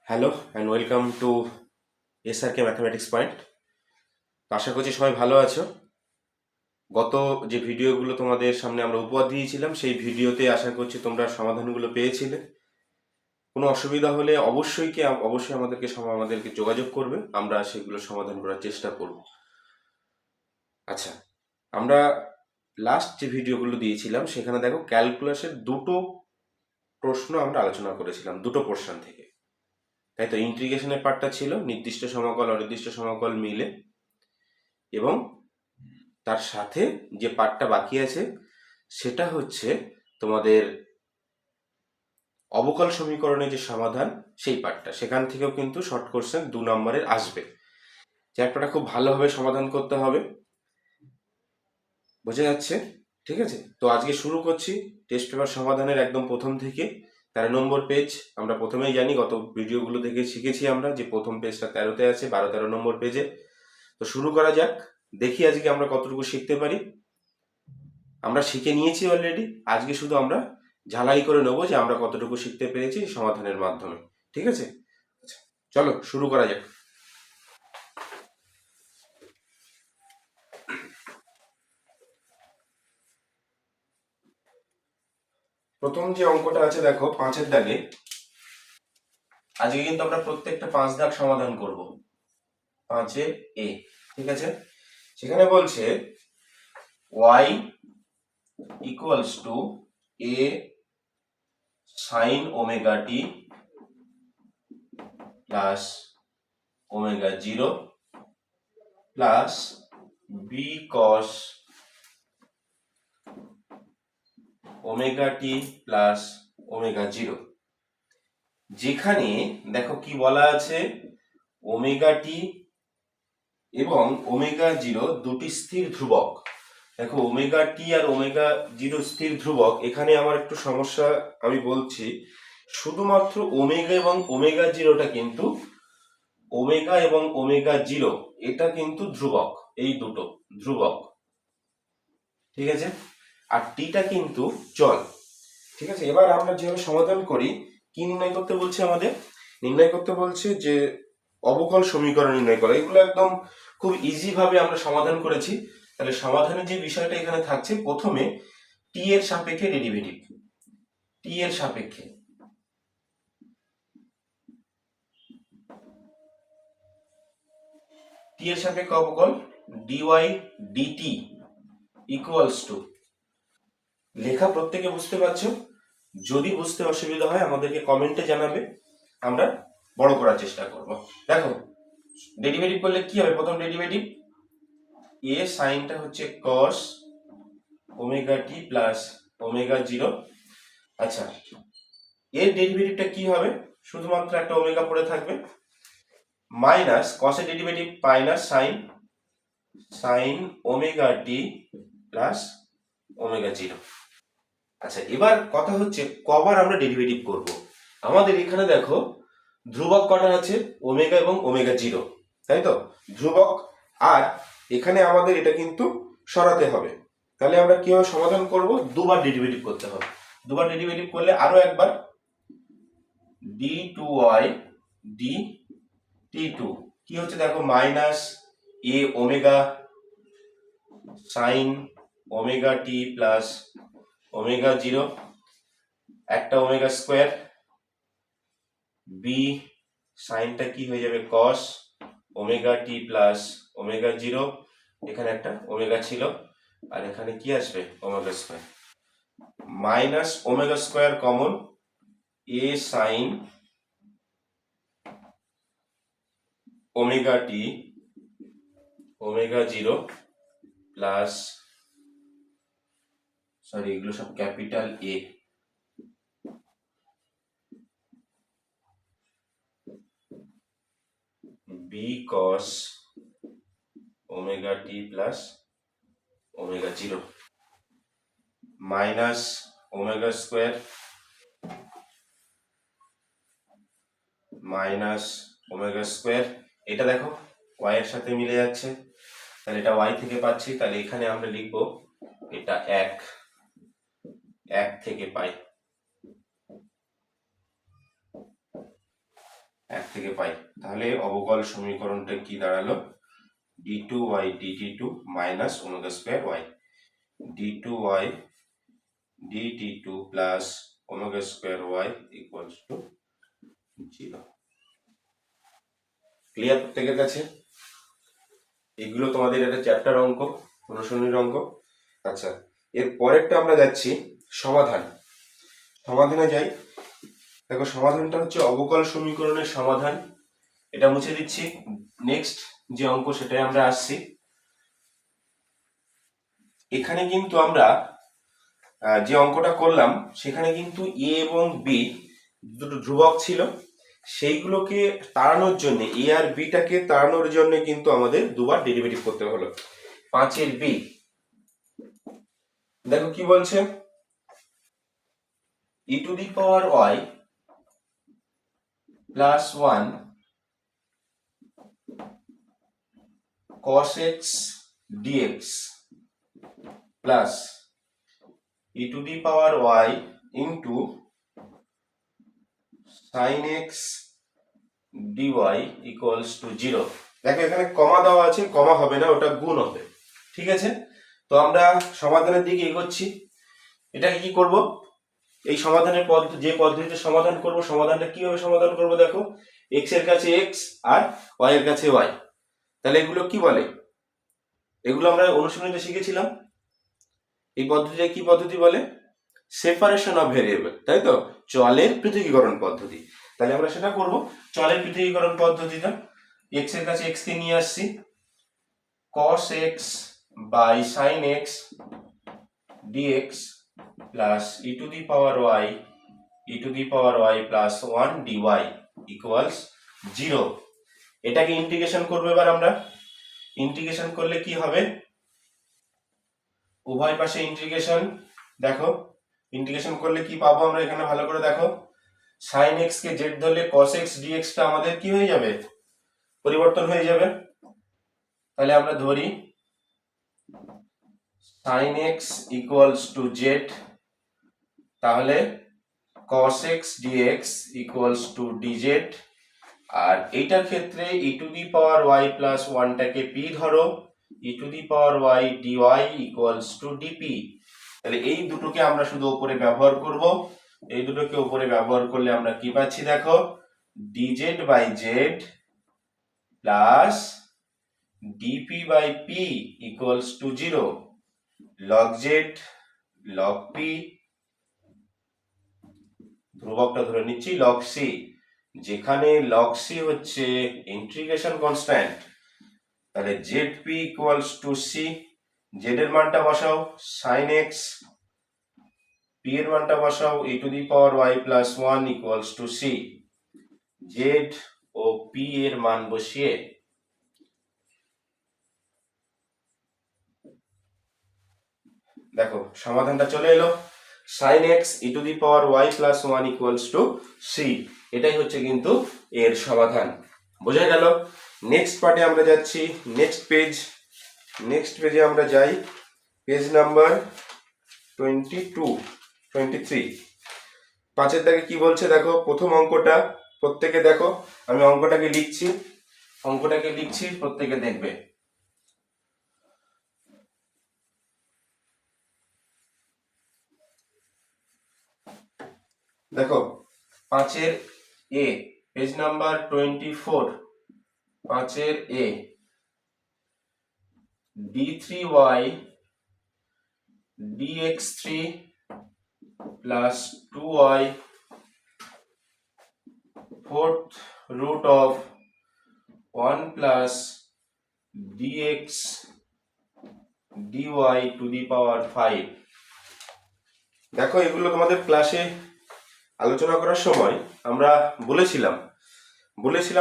Hello and welcome to SRK mathematics point. আশা করছি সবাই ভালো আছো। গত যে ভিডিওগুলো তোমাদের সামনে আমরা উপহার দিয়েছিলাম সেই ভিডিওতে আশা করছি তোমরা সমাধানগুলো পেয়েছিলে। কোনো অসুবিধা হলে অবশ্যই আমাদেরকে যোগাযোগ করবে, আমরা সেগুলো সমাধান করার চেষ্টা করব। আচ্ছা, আমরা লাস্ট যে ভিডিওগুলো দিয়েছিলাম সেখানে দেখো ক্যালকুলাসের দুটো প্রশ্ন আমরা আলোচনা করেছিলাম, দুটো পোর্শন থেকে, তাই তো। ইন্টিগ্রেশনের পার্টটা ছিল নির্দিষ্ট সমাকল অনির্দিষ্ট সমাকল মিলে, এবং তার সাথে যে পার্টটা বাকি আছে সেটা হচ্ছে তোমাদের অবকল সমীকরণের যে সমাধান, সেই পার্টটা। সেখান থেকেও কিন্তু শর্ট কোশ্চেন 2 নম্বরের আসবে। চ্যাপ্টারটা খুব ভালোভাবে সমাধান করতে হবে, বোঝা যাচ্ছে? ঠিক আছে, তো আজকে শুরু করছি টেস্ট পেপার সমাধানের একদম প্রথম থেকে। 13 নম্বর পেজ। আমরা প্রথমেই জানি, গত ভিডিওগুলো থেকে শিখেছি আমরা, যে প্রথম পেজটা 13তে আছে, 12-13 নম্বর পেজে। তো শুরু করা যাক, দেখি আজকে আমরা কতটুকু শিখতে পারি। আমরা শিখে নিয়েছি অলরেডি, আজকে শুধু আমরা ঝালাই করে নেবো যে আমরা কতটুকু শিখতে পেরেছি সমাধানের মাধ্যমে। ঠিক আছে, আচ্ছা চলো শুরু করা যাক। প্রথম যে অঙ্কটা আছে দেখো 5-এর দাগে, আজকে কিন্তু আমরা প্রত্যেকটা 5 দাগ সমাধান করব। 5-এ এ, ঠিক আছে। সেখানে বলছে y equals to a sign omega t plus omega 0 plus b cos omega t plus omega 0। যেখানে দেখো কি বলা আছে, ওমেগা টি এবং ওমেগা 0 দুটি স্থির ধ্রুবক। দেখো ওমেগা টি আর ওমেগা 0 স্থির ধ্রুবক। এখানে আমার একটু সমস্যা, আমি বলছি। শুধুমাত্র ওমেগা এবং ওমেগা 0টা কিন্তু, ওমেগা এবং ওমেগা 0 এটা কিন্তু ধ্রুবক, এই দুটো ধ্রুবক, ঠিক আছে। আর টিটা কিন্তু চল, ঠিক আছে। এবার আমরা যেভাবে সমাধান করি, কি নির্ণয় করতে বলছে আমাদের? নির্ণয় করতে বলছে যে অবকল সমীকরণ নির্ণয় করা। এগুলো একদম খুব ইজি ভাবে আমরা সমাধান করেছি। তাহলে সমাধানের যে বিষয়টা এখানে থাকছে, প্রথমে টি এর সাপেক্ষে ডেরিভেটিভ, টি এর সাপেক্ষে, টি এর সাপেক্ষে অবকল ডিওয়াই ডিটি ইকুয়ালস টু, লেখা প্রত্যেকে বুঝতে পারছো? যদি বুঝতে অসুবিধা হয় আমাদেরকে কমেন্টে জানাবে, আমরা বড় করার চেষ্টা করব। দেখো ডেরিভেটিভ করলে কি হবে, প্রথম ডেরিভেটিভ এ সাইনটা হচ্ছে cos omega t plus omega 0। আচ্ছা, এর ডেরিভেটিভটা কি হবে? শুধুমাত্র একটা ওমেগা পড়ে থাকবে, মাইনাস cos এর derivative minus sine omega t plus omega 0। আচ্ছা, এবার কথা হচ্ছে কবার আমরা ডেরিভেটিভ করব। আমাদের এখানে দেখো ধ্রুবক কটা আছে, ওমেগা এবং ওমেগা 0, তাই তো, ধ্রুবক। আর এখানে আমাদের এটা কিন্তু সরাতে হবে। তাহলে আমরা কিভাবে সমাধান করব? দুবার ডেরিভেটিভ করতে হবে। দুবার ডেরিভেটিভ করলে আরো একবার d2y dt2 কি হচ্ছে দেখো, মাইনাস এ omega sign omega t plus omega 0, একটা ওমেগা স্কোয়ার, বি সাইনটা কি হয়ে যাবে cos omega t plus omega 0, এখানে একটা ওমেগা ছিল, আর এখানে কি আসবে omega square, minus omega square common, A sine omega t omega 0 plus, sorry এগুলো সব capital A, B cos omega t plus omega 0 minus omega square minus omega square. এটা দেখো y এর সাথে মিলে যাচ্ছে, তাহলে এটা y থেকে পাচ্ছি, তাহলে এখানে আমরা লিখবো এটা 1 থেকে পাই। 1 থেকে পাই। তাহলে অবকল সমীকরণটা কি দাঁড়ালো, d2y dt2 minus omega square y, d2y dt2 plus omega square y equals to 0। Clear প্রত্যেকের কাছে? এগুলো তোমাদের একটা চ্যাপ্টার অঙ্ক, অনুশীলনীর অঙ্ক। আচ্ছা, এর পরেরটা আমরা যাচ্ছি সমাধান। সমাধানে যাই। দেখো সমাধানটা হচ্ছে অবকল সমীকরণের সমাধান। এটা মুছে দিচ্ছি। নেক্সট যে অঙ্ক সেটাই আমরা আসছি। এখানে কিন্তু আমরা যে অঙ্কটা করলাম সেখানে কিন্তু এ এবং বি দুটো ধ্রুবক ছিল, সেইগুলোকে তাড়ানোর জন্য, এ আর বিটাকে তাড়ানোর জন্য কিন্তু আমাদের দুবার ডেরিভেটিভ করতে হলো। 5 এর বি, দেখো কি বলছে, e to the power y plus 1 cos x dx plus e to the power y into sin x dy equals to 0। দেখো এখানে কমা দেওয়া আছে, কমা হবে না, ওটা গুণ হবে। ঠিক আছে, তো আমরা সমাধানের দিকে এগোচ্ছি। এটাকে কি করব, এই সমাধানের যে পদ্ধতিতে সমাধান করব, সমাধানটা কিভাবে সমাধান করব, দেখো x এর কাছে x আর y এর কাছে y। তাহলে এগুলো কি বলে, এগুলো আমরা অনুশীলনীতে শিখেছিলাম। এই পদ্ধতিটা কি পদ্ধতি বলে, সেপারেশন অফ ভেরিয়েবল, তাই তো, চলের পৃথকীকরণ পদ্ধতি। তাহলে আমরা সেটা করব। চলের পৃথকীকরণ পদ্ধতিটা, x এর কাছে x কে নিয়ে আসছি, cos x by sin x dx plus e to the power y plus 1 dy equals 0। এটাকে ইন্টিগ্রেশন করব। এবার আমরা ইন্টিগ্রেশন করলে কি হবে, উভয় পাশে ইন্টিগ্রেশন। দেখো ইন্টিগ্রেশন করলে কি পাবো আমরা, এখানে ভালো করে দেখো, sin x কে z ধরলে cos x dx টা আমাদের কি হয়ে যাবে, পরিবর্তন হয়ে যাবে। তাহলে আমরা ধরি sin x equals two z, তাহলে cos x dx equals to dz। আর এইটার ক্ষেত্রে e to the power y plus 1 টাকে p ধরো, e to the power y dy equals to dp। তাহলে এই দুটোকে আমরা শুধু উপরে ব্যবহার করব। এই দুটোকে উপরে ব্যবহার করলে আমরা কি পাচ্ছি, দেখো dz by z plus dp by p equals to 0, log z log p, ধ্রুবকটা ধরে নিচ্ছি log c, যেখানে log c হচ্ছে ইন্টিগ্রেশন কনস্ট্যান্ট। তাহলে zp equals to c, z এর মানটা বসাও sin x, p এর মানটা বসাও e to the power y plus 1 equals to c। z ও p এর মান বসিয়ে দেখো সমাধানটা চলে এলো, sin x e to the power y plus 1 equals to c। এটাই হচ্ছে কিন্তু এর সমাধান। বোঝা গেল? নেক্সট পার্টে আমরা যাচ্ছি, নেক্সট পেজে আমরা যাই, পেজ নাম্বার 23। 5 দাগে কি বলছে দেখো, প্রথম অঙ্কটা প্রত্যেকে দেখো, আমি অঙ্কটাকে লিখছি, প্রত্যেকে দেখবে। দেখো 5 এ, page number 24, 5 A, d3y dx3 plus 2y fourth root of 1 plus dx dy to the power 5। দেখো এগুলো তোমাদের ক্লাসে আলোচনা করার সময় আমরা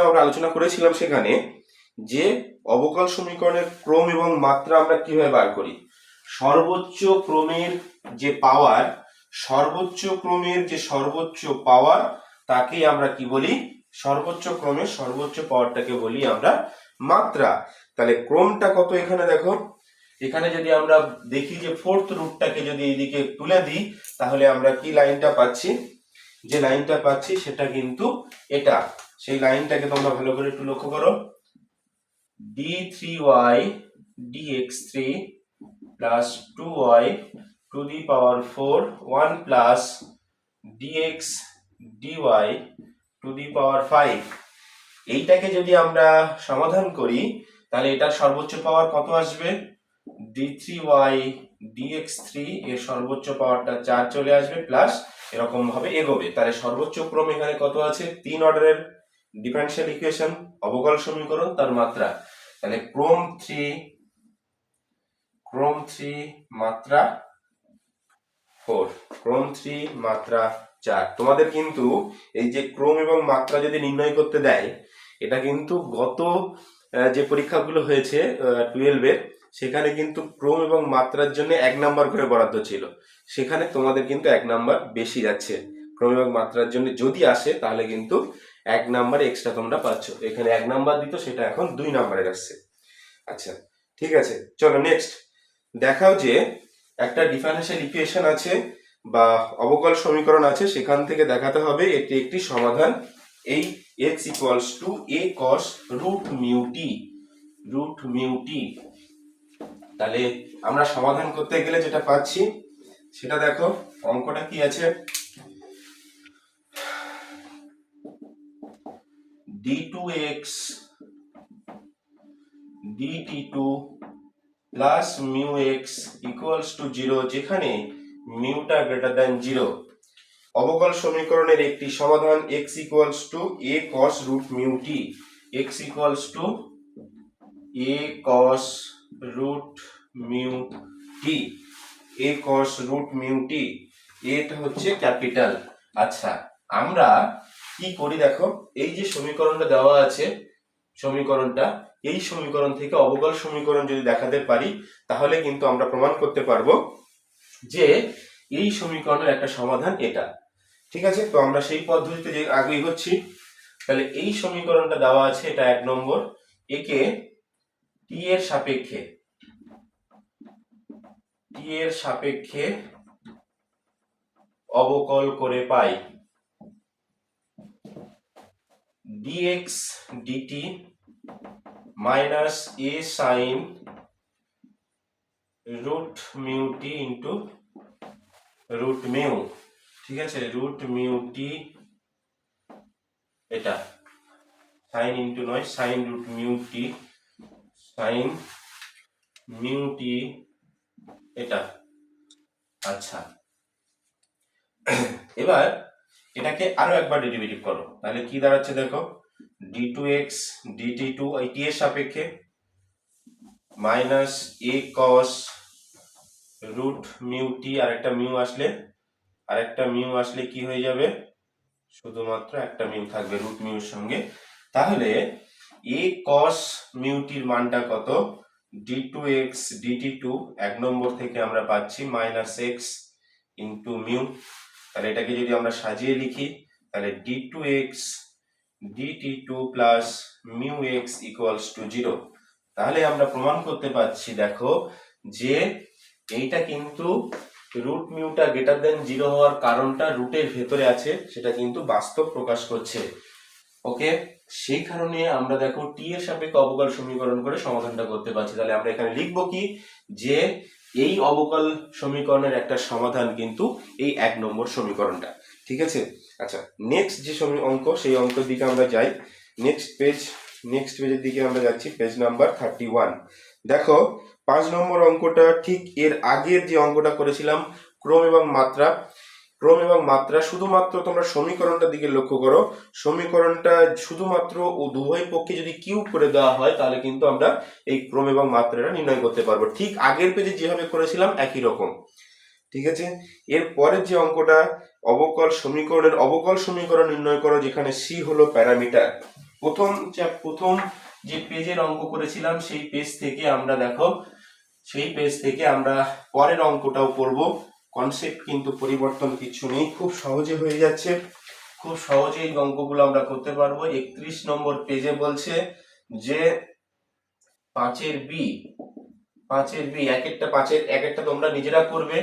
আমরা আলোচনা করেছিলাম সেখানে যে অবকল সমীকরণের ক্রম এবং মাত্রা আমরা কিভাবে বার করি। সর্বোচ্চ ক্রমের যে সর্বোচ্চ পাওয়ার তাকে আমরা কি বলি, সর্বোচ্চ ক্রমের সর্বোচ্চ পাওয়ারটাকে বলি আমরা মাত্রা। তাহলে ক্রমটা কত, এখানে দেখো, এখানে যদি আমরা দেখি যে ফোর্থ রুটটাকে যদি এইদিকে তুলে দিই, তাহলে আমরা কি লাইনটা পাচ্ছি, যে লাইনটা পাচ্ছি সেটা কিন্তু এটা সেই লাইনটাকে তোমরা ভালো করে একটু লক্ষ্য করো। d3y dx3 plus 2y to the power 4 1 plus dx dy to the power 5। এইটাকে যদি আমরা সমাধান করি তাহলে এটার সর্বোচ্চ পাওয়ার কত আসবে? d3y dx3 এর সর্বোচ্চ পাওয়ারটা 4 চলে আসবে, প্লাস এরকম ভাবে এগোবে। তাহলে সর্বোচ্চ ক্রম এখানে কত আছে? 3 অর্ডারের ডিফারেনশিয়াল ইকুয়েশন, অবকল সমীকরণ, তার মাত্রা। তাহলে ক্রম 3 মাত্রা 4, ক্রম 3 মাত্রা 4। তোমাদের কিন্তু এই যে ক্রম এবং মাত্রা যদি নির্ণয় করতে দেয়, এটা কিন্তু গত যে পরীক্ষাগুলো হয়েছে 12-এর, সেখানে কিন্তু ক্রম এবং মাত্রার জন্য 1 নাম্বার করে বরাদ্দ ছিল। সেখানে তোমাদের কিন্তু 1 নাম্বার বেশি যাচ্ছে। ক্রম এবং মাত্রার জন্য যদি আসে তাহলে কিন্তু 1 নাম্বার এক্সট্রা তোমরা পাচ্ছ। এখানে 1 নাম্বার দিত, সেটা এখন 2 নাম্বারের আসছে। আচ্ছা, ঠিক আছে, চলো নেক্সট দেখাও যে একটা ডিফারেনশিয়াল ইকুয়েশন আছে বা অবকল সমীকরণ আছে, সেখান থেকে দেখাতে হবে এটি একটি সমাধান। এই x equals to a cos root mu t. তাহলে আমরা সমাধান করতে গেলে যেটা পাচ্ছি সেটা দেখো, অঙ্কটা কি আছে? d2x dt2 plus mu x equals to 0, যেখানে মিউটা গ্রেটার দ্যান 0। অবকল সমীকরণের একটি সমাধান x equals to a cos root mu t. x equals to a cos root mu t, a cos root mu t, এটা হচ্ছে ক্যাপিটাল। আচ্ছা, আমরা কি করি দেখো, এই যে সমীকরণটা দেওয়া আছে, সমীকরণটা, এই সমীকরণ থেকে অবকল সমীকরণ যদি দেখাতে পারি তাহলে কিন্তু আমরা প্রমাণ করতে পারবো যে এই সমীকরণের একটা সমাধান এটা। ঠিক আছে, তো আমরা সেই পদ্ধতিতে যে আগে এগোচ্ছি। তাহলে এই সমীকরণটা দেওয়া আছে, এটা 1 নম্বর। একে টি এর সাপেক্ষে অবকল করে পাই dx dt minus a sin root mu t into root mu. ঠিক আছে, রুট মিউ টি এটা, সাইন ইন্টু নয়, sine root mu t, sine mu t এটা। আচ্ছা, এবার এটাকে আরো একবার ডেরিভেটিভ করো, তাহলে কি দাঁড়াচ্ছে দেখো, d2x dt2 এই টি এর সাপেক্ষে minus a cos root mu t, আরেকটা মিউ আসলে কি হয়ে যাবে? শুধুমাত্র একটা মিউ থাকবে রুট মিউর সঙ্গে। তাহলে a cos মিউ টির মানটা কত? d2x dt2 1 নম্বর থেকে আমরা পাচ্ছি মাইনাস x ইন্টু মিউ। তাহলে এটাকে যদি আমরা সাজিয়ে লিখি তাহলে d2x dt2 plus mu x equals to 0। তাহলে আমরা প্রমাণ করতে পারছি দেখো যে এইটা কিন্তু রুট মিউটা গ্রেটার দেন 0 হওয়ার কারণটা রুটের ভেতরে আছে, সেটা কিন্তু বাস্তব প্রকাশ করছে। ওকে, সেই কারণে আমরা দেখো টি এর সাপেক্ষে অবকল সমীকরণ করে সমাধানটা করতে পারছি। তাহলে আমরা এখানে লিখবো কি, যে এই অবকল সমীকরণের একটা সমাধান কিন্তু এই 1 নম্বর সমীকরণটা। ঠিক আছে, আচ্ছা নেক্সট যে অঙ্ক, সেই অঙ্কের দিকে আমরা যাই। নেক্সট পেজের দিকে আমরা যাচ্ছি, পেজ নাম্বার 31। দেখো 5 নম্বর অঙ্কটা ঠিক এর আগের যে অঙ্কটা করেছিলাম, ক্রম এবং মাত্রা, শুধুমাত্র তোমরা সমীকরণটার দিকে লক্ষ্য করো। সমীকরণটা শুধুমাত্র ও উভয় পক্ষে যদি কিউব করে দেওয়া হয় তাহলে কিন্তু আমরা এই ক্রম এবং মাত্রাটা নির্ণয় করতে পারবো, ঠিক আগের পেজে যেভাবে করেছিলাম একই রকম। ঠিক আছে, এর পরের যে অঙ্কটা, অবকল সমীকরণ নির্ণয় করো, যেখানে সি হলো প্যারামিটার। প্রথম যে পেজের অঙ্ক করেছিলাম সেই পেজ থেকে আমরা পরের অঙ্কটাও করব। কনসেপ্ট কিন্তু পরিবর্তন কিছু নেই, খুব সহজে হয়ে যাচ্ছে, খুব সহজে এই অঙ্কগুলো আমরা করতে পারবো। 31 নম্বর পেজে বলছে যে 5-এর বি, এক একটা তোমরা নিজেরা করবে।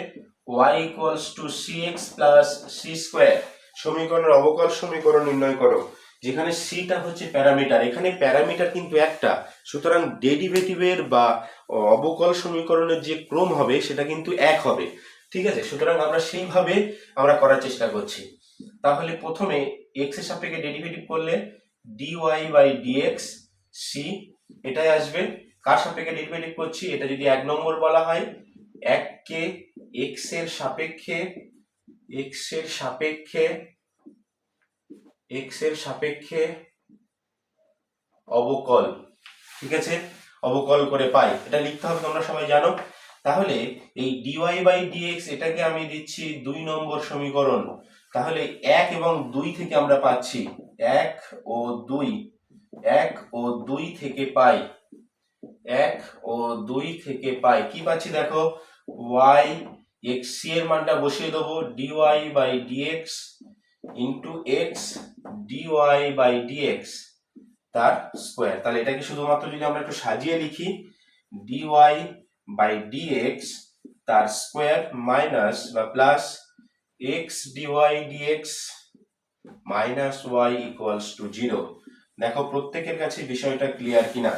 y equals two cx plus c square সমীকরণের অবকল সমীকরণ নির্ণয় করো। যেখানে সিটা হচ্ছে প্যারামিটার, এখানে প্যারামিটার কিন্তু একটা, সুতরাং ডেরিভেটিভের বা অবকল সমীকরণের যে ক্রম হবে সেটা কিন্তু এক হবে। ঠিক আছে, সুতরাং আমরা সেইভাবে আমরা করার চেষ্টা করছি। তাহলে প্রথমে এক্স এর সাপেক্ষে ডেরিভেটিভ করলে ডিওয়াই বাই ডিএক্স সি এটাই আসবে। কার সাপেক্ষে ডেরিভেটিভ করছি, এটা যদি 1 নম্বর বলা হয়, 1 কে এক্স এর সাপেক্ষে অবকল, ঠিক আছে, অবকল করে পাই, এটা লিখতে হবে, তোমরা সবাই জানো। তাহলে এই dy বাই dx এটাকে আমি দিচ্ছি 2 নম্বর সমীকরণ। তাহলে 1 এবং 2 থেকে আমরা পাচ্ছি 1 ও 2 থেকে পাই, 1 ও 2 থেকে পাই কি পাচ্ছি দেখো, y x c এর মানটা বসিয়ে দেবো dy by dx into x dy by dx তার স্কোয়ার। তাহলে এটাকে শুধুমাত্র যদি আমরা একটু সাজিয়ে লিখি, dy বাই dx তার স্কোয়ার মাইনাস বা plus x dy dx minus y equals to 0। দেখো প্রত্যেকের কাছে বিষয়টা ক্লিয়ার কিনা।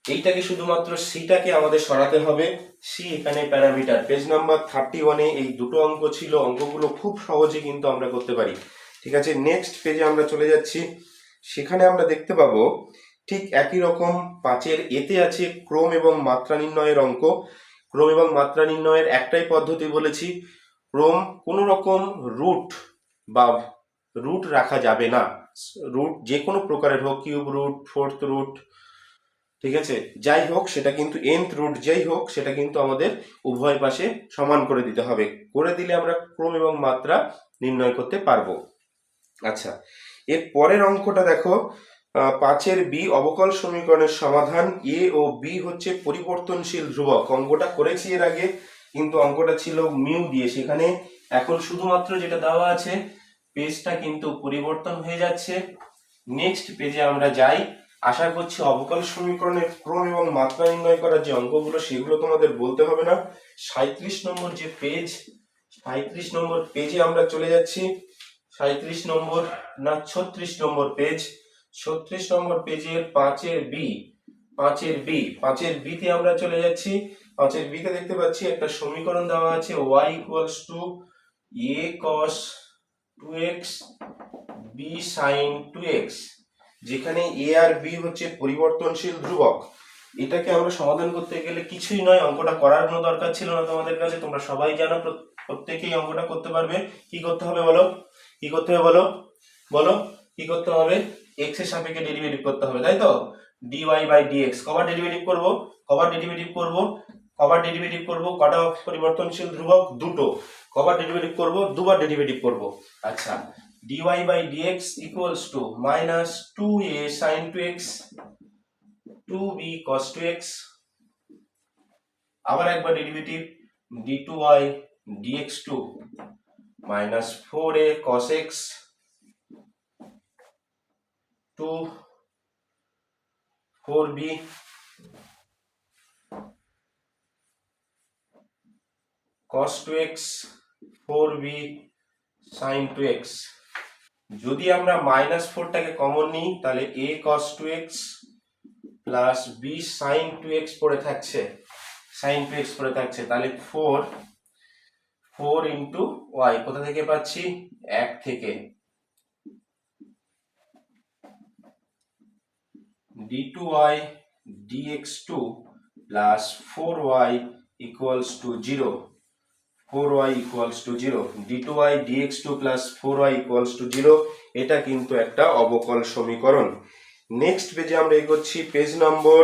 এইটাকে শুধুমাত্র সিটাকে আমাদের সরাতে হবে, সি এখানে প্যারামিটার। পেজ নাম্বার 31-এ এই দুটো অঙ্ক ছিল, অঙ্কগুলো খুব সহজে কিন্তু আমরা করতে পারি। ঠিক আছে, নেক্সট পেজে আমরা চলে যাচ্ছি, সেখানে আমরা দেখতে পাবো ঠিক একই রকম 5-এর এতে আছে ক্রম এবং মাত্রা নির্ণয়ের অঙ্ক। ক্রম এবং মাত্রা নির্ণয়ের একটাই পদ্ধতি বলেছি, ক্রম কোনো রকম রুট রাখা যাবে না, রুট যে কোনো প্রকারের হোক, কিউব রুট, ফোর্থ রুট, ঠিক আছে, যাই হোক সেটা কিন্তু nth রুট যাই হোক সেটা কিন্তু আমাদের উভয় পাশে সমান করে দিতে হবে, করে দিলে আমরা ক্রম এবং মাত্রা নির্ণয় করতে পারবো। আচ্ছা, এর পরের অঙ্কটা দেখো, 5-এর বি অবকল সমীকরণের সমাধান, এ ও বি হচ্ছে পরিবর্তনশীল ধ্রুবক। অঙ্কটা করেছি এর আগে, কিন্তু অঙ্কটা ছিল মিউ দিয়ে, সেখানে এখন শুধুমাত্র যেটা দেওয়া আছে পেজটা কিন্তু পরিবর্তন হয়ে যাচ্ছে। নেক্সট পেজে আমরা যাই, আশা করছি অবকল সমীকরণের ক্রম এবং মাত্রা নির্ণয় করার যে অঙ্কগুলো সেগুলো তোমাদের বলতে হবে না। 37 নম্বর যে পেজ, 37 নম্বর পেজে আমরা চলে যাচ্ছি, 37 নম্বর না 36 নম্বর পেজ, 36 নম্বর পেজের 5-এর বি তে আমরা চলে যাচ্ছি। 5-এর বি তে দেখতে পাচ্ছি একটা সমীকরণ দেওয়া আছে y equals to a cos 2x b sin 2x, যেখানে a আর b হচ্ছে পরিবর্তনশীল ধ্রুবক। এটাকে আমরা সমাধান করতে গেলে কিছুই নয়, অঙ্কটা করার কোনো দরকার ছিল না তোমাদের কাছে, তোমরা সবাই জানো, প্রত্যেকেই অঙ্কটা করতে পারবে। কি করতে হবে বলো, কি করতে হবে বলো কি করতে হবে, x এর সাপেক্ষে ডেরিভেটিভ করতে হবে, তাই তো, dy বাই dx। কবার ডেরিভেটিভ করব, কটা পরিবর্তনশীল ধ্রুবক, দুটো। কবার ডেরিভেটিভ করব, দুবার ডেরিভেটিভ করব। আচ্ছা, dy by dx equals to minus 2a sin 2x 2b cos 2x, আবার একবার derivative d2y dx2 minus 4a cos x 2 4b cos 2x 4b sin 2x। যদি আমরা -4টাকে কমন নিই তাহলে a cos 2x plus b sin 2x পড়ে থাকছে, তাহলে 4 into y কোথা থেকে পাচ্ছি, 1 থেকে, d2y dx2 plus 4y equals to 0, 4y equals to 0, d2y dx2 plus 4y equals to 0, এটা কিন্তু একটা অবকল সমীকরণ। নেক্সট পেজে আমরা এগোচ্ছি, পেজ নম্বর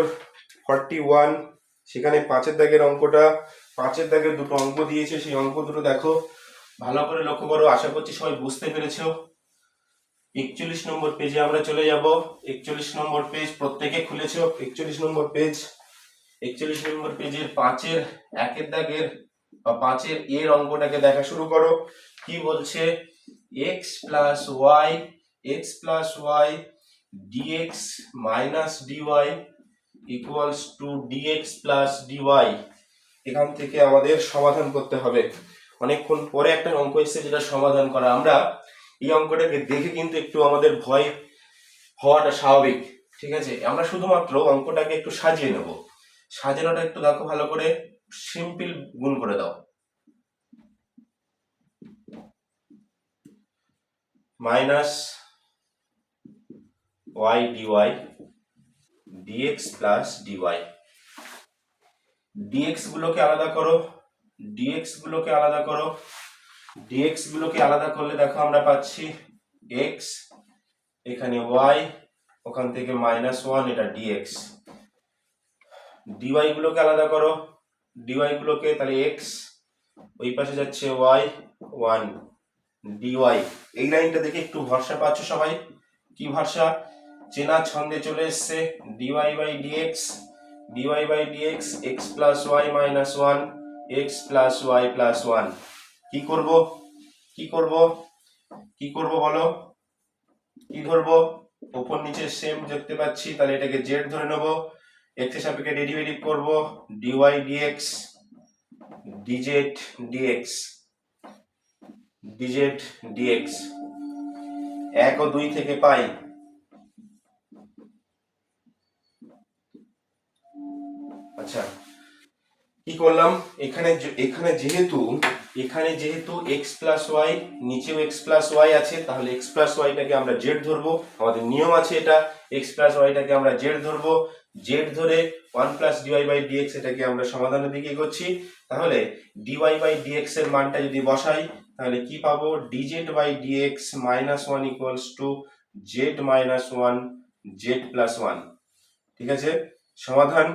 41, সেখানে 5-এর দাগের অঙ্কটা, 5-এর দাগের দুটো অঙ্ক দিয়েছে, সেই অঙ্ক দুটো দেখো, ভালো করে লক্ষ্য করো, আশা করছি সবাই বুঝতে পেরেছো। 41 নম্বর পেজে আমরা চলে যাব, 41 নম্বর পেজ প্রত্যেকে খুলেছো, 41 নম্বর পেজের 5-এর 1-এর দাগের বা 5-এর এর অঙ্কটাকে দেখা শুরু করো। কি বলছে, x plus y dx minus dy equals to dx plus dy। এখান থেকে আমাদের সমাধান করতে হবে, অনেকক্ষণ পরে একটা অঙ্ক এসেছে যেটা সমাধান করা। আমরা এই অঙ্কটাকে দেখে কিন্তু একটু আমাদের ভয় হওয়াটা স্বাভাবিক। ঠিক আছে, আমরা শুধুমাত্র অঙ্কটাকে একটু সাজিয়ে নেব। সাজানোটা একটু দেখো ভালো করে, সিম্পল গুণ করে দাও। Minus y dy dx plus dy. Dx গুলোকে আলাদা করো, ডিএক্স গুলোকে আলাদা করো, ডিএক্স গুলোকে আলাদা করলে দেখো আমরা পাচ্ছি এক্স, এখানে ওয়াই, ওখান থেকে -1, এটা ডিএক্স। ডিওয়াই গুলোকে আলাদা করো, ডিওয়াই গুলোকে, তাহলে এক্স, ওই পাশে যাচ্ছে ওয়াই 1 ডিওয়াই। এই লাইনটা দেখে একটু ভরসা পাচ্ছ সবাই? কি ভরসা? চেনা ছন্দে চলে এসছে। Dy by dx, dy by dx, x plus y minus 1, x plus y plus 1। কি করব, কি করব, কি করব বলো? কি ধরবো? উপর নিচে সেম দেখতে পাচ্ছি, তাহলে এটাকে জেড ধরে নেব। এক্স এর সাপেক্ষে ডেরিভেটিভ করব, dy dx dz dx, dz dx. 1 ও 2 থেকে পাই আচ্ছা কি করলাম, এখানে এখানে যেহেতু x প্লাস ওয়াই, নিচেও x প্লাস ওয়াই আছে, তাহলে x প্লাস ওয়াইটাকে আমরা জেড ধরবো। আমাদের নিয়ম আছে এটা, x প্লাস ওয়াইটাকে আমরা জেড ধরবো। জেড ধরে 1 প্লাস ডিওয়াই বাই ডিএক্স, এটাকে আমরা সমাধানের দিকে এগোচ্ছি। তাহলে ডিওয়াই বাই ডিএক্স এর মানটা যদি বসাই, তাহলে কি পাবো? Dz by dx -1 equals to z -1 z plus 1। ঠিক আছে, সমাধান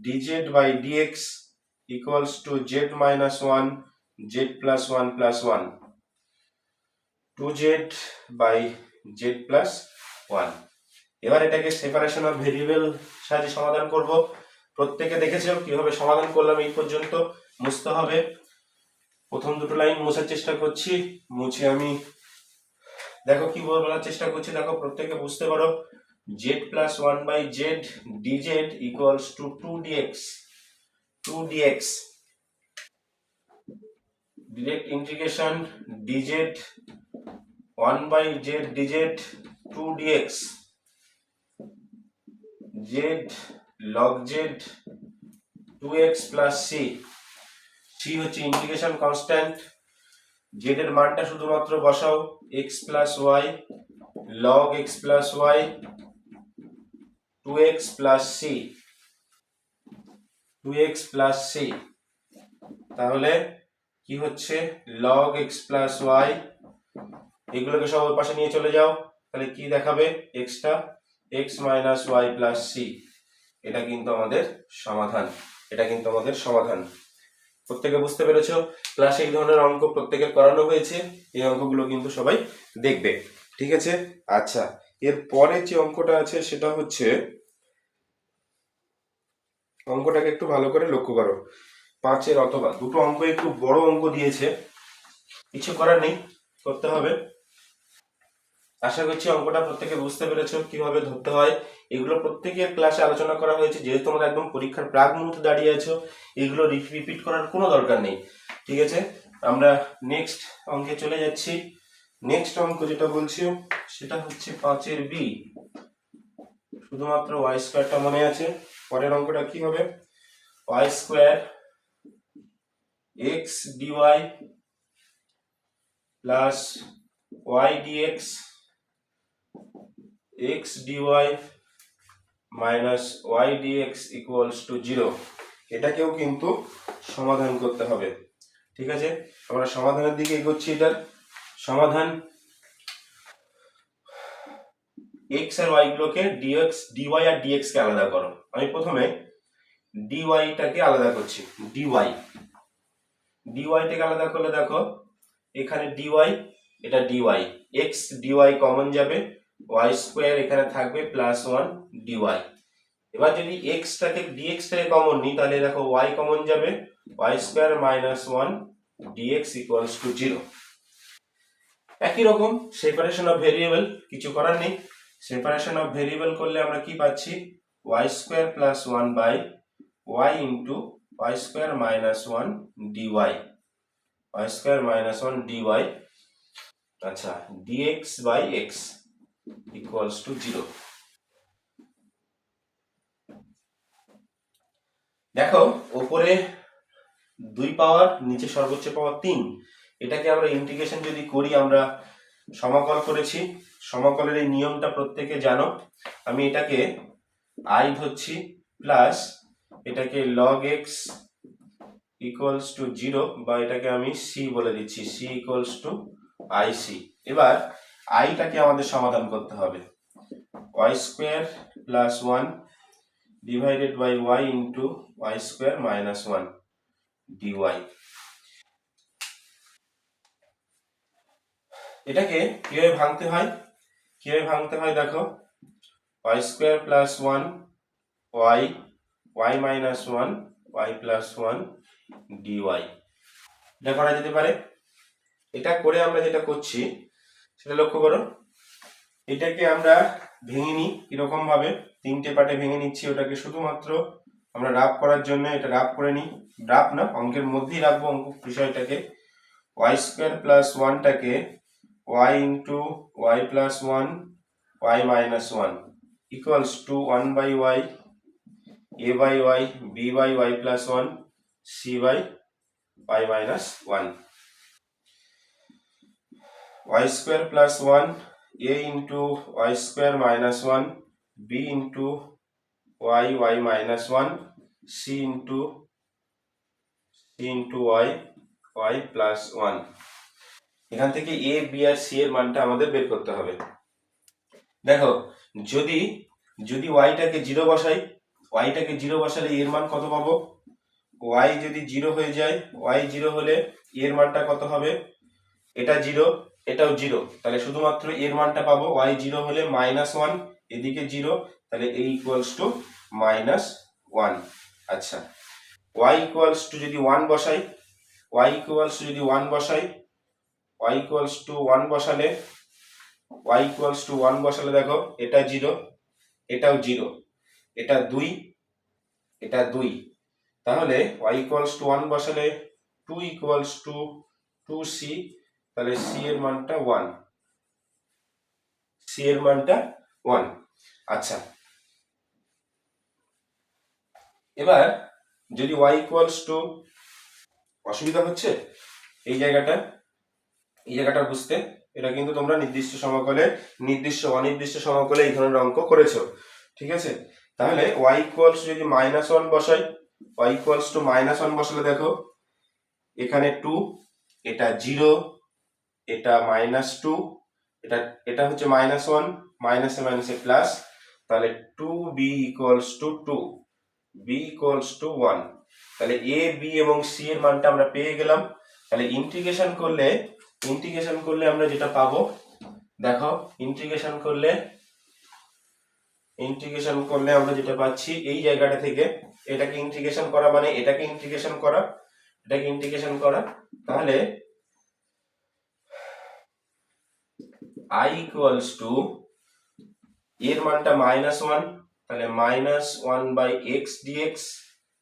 dz by dx equals to z minus 1 z plus 1 plus 1, 2z by z plus 1। এবার এটাকে সেপারেশন অফ ভেরিয়েবল সাহায্যে সমাধান করব। প্রত্যেকে দেখেছো কিভাবে সমাধান করলাম এই পর্যন্ত? মুছতে হবে। প্রথম দুটো লাইন মোছার চেষ্টা করছি, মুছে আমি দেখো কি বলার চেষ্টা করছি, দেখো প্রত্যেকে বুঝতে পারো। z plus 1 by z dz equals to 2dx, 2dx, direct integration dz 1 by z dz 2dx, z log z 2x plus c, c হচ্ছে ইন্টিগ্রেশন কনস্ট্যান্ট। z এর মানটা শুধুমাত্র বসাও, x plus y log x plus y 2x plus c, 2x plus c। তাহলে কি হচ্ছে? log x plus y, এগুলোকে সব ওর পাশে নিয়ে চলে যাও, তাহলে কি দেখাবে? x টা x minus y plus c। এটা কিন্তু আমাদের সমাধান, এটা কিন্তু আমাদের সমাধান। প্রত্যেকে বুঝতে পেরেছো? ক্লাসে এই ধরনের অঙ্ক প্রত্যেকের করানো হয়েছে, এই অঙ্কগুলো কিন্তু সবাই দেখবে। ঠিক আছে, আচ্ছা এর পরে যে অঙ্কটা আছে সেটা হচ্ছে, অঙ্কটাকে একটু ভালো করে লক্ষ্য করো। 5 অথবা দুটো অঙ্ক একটু বড় অঙ্ক দিয়েছে, কিছু করার নেই, করতে হবে। আশা করছি অঙ্কটা প্রত্যেকে বুঝতে পেরেছো কিভাবে ধরতে হয়। এগুলো প্রত্যেকের ক্লাসে আলোচনা করা হয়েছে, যেহেতু তোমরা একদম পরীক্ষার প্রাক মুহূর্তে দাঁড়িয়ে আছো, এগুলো রিপিট করার কোনো দরকার নেই। ঠিক আছে, আমরা নেক্সট অঙ্কে চলে যাচ্ছি। নেক্সট অঙ্ক যেটা বলছি সেটা হচ্ছে 5 বি। শুধুমাত্র ওয়াই স্কোয়ারটা মনে আছে। পরের অঙ্কটা কি হবে? Y square x dy plus y dx x dy minus y dx equals to 0। এটাকেও কিন্তু সমাধান করতে হবে। ঠিক আছে, আমরা সমাধানের দিকে এগোচ্ছি। এটার সমাধান, এক্স আর ওয়াই গুলোকে ডিএক্স ডিওয়াই আর ডিএক্স কে আলাদা করো। আমি প্রথমে ডিওয়াইটাকে আলাদা করছি, ডিওয়াই, ডিওয়াইটাকে আলাদা করলে দেখো এখানে ডিওয়াই, এটা ডিওয়াই, এক্স ডিওয়াই কমন যাবে, ওয়াই স্কোয়ার এখানে থাকবে প্লাস 1 ডিওয়াই। এবার যদি এক্স টাকে ডিএক্স টাকে কমন নিই, তাহলে দেখো ওয়াই কমন যাবে, y square minus 1 dx equals to 0। একই রকম সেপারেশন অফ ভেরিয়েবল, কিছু করার নেই। সেপারেশন অফ ভেরিয়েবল করলে আমরা কি পাচ্ছি? Y square plus 1 by y into y square minus 1 dy, y square minus 1 dy. আচ্ছা, dx by x equals to 0। দেখো উপরে 2 পাওয়ার, নিচে সর্বোচ্চ পাওয়ার 3, এটাকে আমরা ইন্টিগ্রেশন যদি করি, আমরা সমাকল করেছি, সমাকলের এই নিয়মটা প্রত্যেকে জানো। আমি এটাকে i ধরছি প্লাস এটাকে log x ইকুয়ালস টু 0, বা এটাকে আমি c বলে দিচ্ছি, c ইকুয়ালস টু ic। এবার আইটাকে আমাদের সমাধান করতে হবে। y square plus 1 divided by y into y square minus 1 dy। এটাকে কিভাবে ভাঙতে হয়, দেখো, y square plus 1 y y minus 1 y plus 1 dy। এটা করা যেতে পারে। এটা করে আমরা যেটা করছি সেটা লক্ষ্য করো, এটাকে আমরা ভেঙে নিই এরকম ভাবে, 3টে পার্টে ভেঙে নিচ্ছি। ওটাকে শুধুমাত্র আমরা রাফ করার জন্য এটা রাফ করে নিই, রাফ না, অঙ্কের মধ্যেই রাখবো অঙ্ক বিষয়টাকে। y স্কোয়ার প্লাস 1টাকে y into y plus 1 y minus 1 equals to 1 by y a by y b by y plus 1 c by y minus 1। y square plus 1 a into y square minus 1 b into y y minus 1 c into y y plus 1। এখান থেকে a b R c এর মানটা আমাদের বের করতে হবে। দেখো যদি y-টাকে 0 বসাই, বসালে এর মান কত পাবো? y যদি 0 হয়ে যায়, y 0 হলে এর মানটা কত হবে? এটা 0, এটাও 0, তাহলে শুধুমাত্র এর মানটা পাবো। y 0 হলে -1, এদিকে 0, তাহলে a ইকুয়ালস টু -1। আচ্ছা, y ইকুয়ালস টু যদি 1 বসাই, y ইকুয়ালস টু 1 বসালে দেখো এটা 0, এটাও 0, এটা 2, এটা 2, তাহলে y ইকুয়ালস টু 1 বসালে 2 ইকুয়ালস টু 2c, তাহলে c এর মানটা 1, আচ্ছা, এবার যদি y ইকুয়ালস টু, অসুবিধা হচ্ছে এই জায়গাটা বুঝতে, এটা কিন্তু তোমরা নির্দিষ্ট সমাকলে, অনির্দিষ্ট সমাকলে এই ধরনের অঙ্ক করেছো, ঠিক আছে? তাহলে y ইকুয়ালস যদি -1 বসাই, y ইকুয়ালস টু -1 বসালে দেখো এখানে 2, এটা 0, এটা -2, এটা হচ্ছে -1, মাইনাসে মাইনাসে প্লাস, তাহলে 2b equals to 2, b equals to 1। তাহলে a b এবং c এর মানটা আমরা পেয়ে গেলাম। তাহলে ইন্টিগ্রেশন করলে আমরা যেটা পাবো, দেখো ইন্টিগ্রেশন করলে আমরা যেটা পাচ্ছি এই জায়গাটা থেকে, এটাকে ইন্টিগ্রেশন করা মানে এটাকে ইন্টিগ্রেশন করা, তাহলে i ইকুয়ালস টু, এর মানটা -1, তাহলে -1 বাই x dx,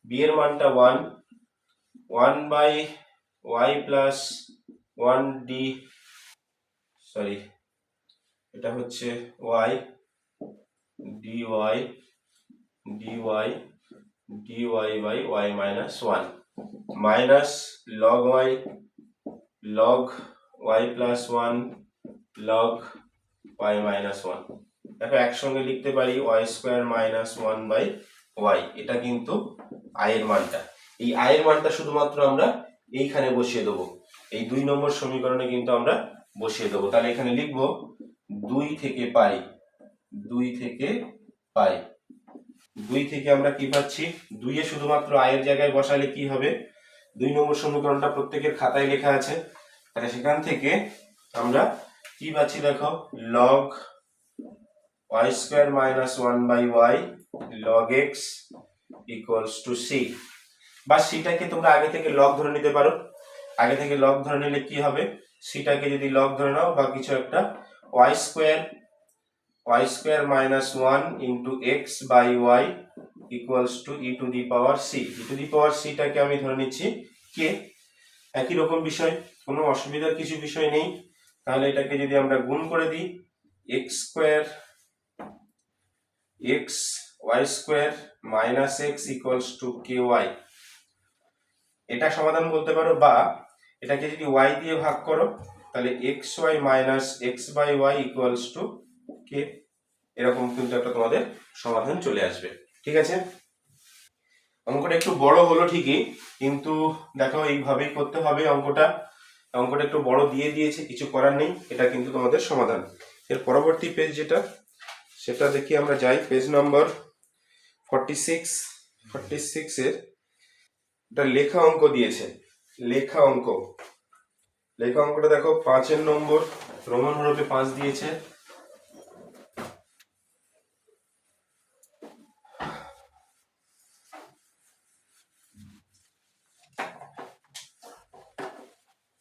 b এর মানটা 1 বাই y প্লাস 1 এটা হচ্ছে y dy by y minus 1 minus log y plus 1 log y minus 1। দেখো একসঙ্গে লিখতে পারি y square minus 1 by y, এটা কিন্তু i এর মানটা। এই i এর মানটা শুধুমাত্র আমরা এইখানে বসিয়ে দেবো, এই 2 নম্বর সমীকরণে কিন্তু আমরা বসিয়ে দেবো। তাহলে এখানে লিখবো 2 থেকে পাই, 2 থেকে আমরা কি পাচ্ছি, 2 এ শুধুমাত্র i এর জায়গায় বসালে কি হবে, 2 নম্বর সমীকরণটা প্রত্যেকের খাতায় লেখা আছে, তাহলে সেখান থেকে আমরা কি পাচ্ছি, দেখো log y square minus 1 by y log x equals to c, বা সিটাকে তোমরা আগে থেকে লগ ধরে নিতে পারো। আগে থেকে লগ ধরে নিলে কি হবে, সিটাকে যদি লগ ধরে নাও বা কিছু একটা, y square minus 1 into x by y equals to e to the power c। e to the power c টাকে আমি ধরে নিচ্ছি কে, একই রকম বিষয়, কোনো অসুবিধার কিছু বিষয় নেই। তাহলে এটাকে যদি আমরা গুণ করে দিই, x square x y square minus x equals to k y, এটা সমাধান বলতে পারো, বা এটাকে যদি ওয়াই দিয়ে ভাগ করো তাহলে x y minus x by y equals to k, এরকম কিন্তু একটা তোমাদের সমাধান চলে আসবে। ঠিক আছে, অঙ্কটা একটু বড় হলো ঠিকই, কিন্তু দেখো এইভাবেই করতে হবে অঙ্কটা। অঙ্কটা একটু বড় দিয়ে দিয়েছে, কিছু করার নেই, এটা কিন্তু তোমাদের সমাধান। এর পরবর্তী পেজ যেটা, সেটা দেখি আমরা যাই, পেজ নম্বর 46। 46 এর এটা লেখা অঙ্ক দিয়েছে, লেখা অঙ্কটা দেখো 5 নম্বর, রোমান হরফে 5 দিয়েছে।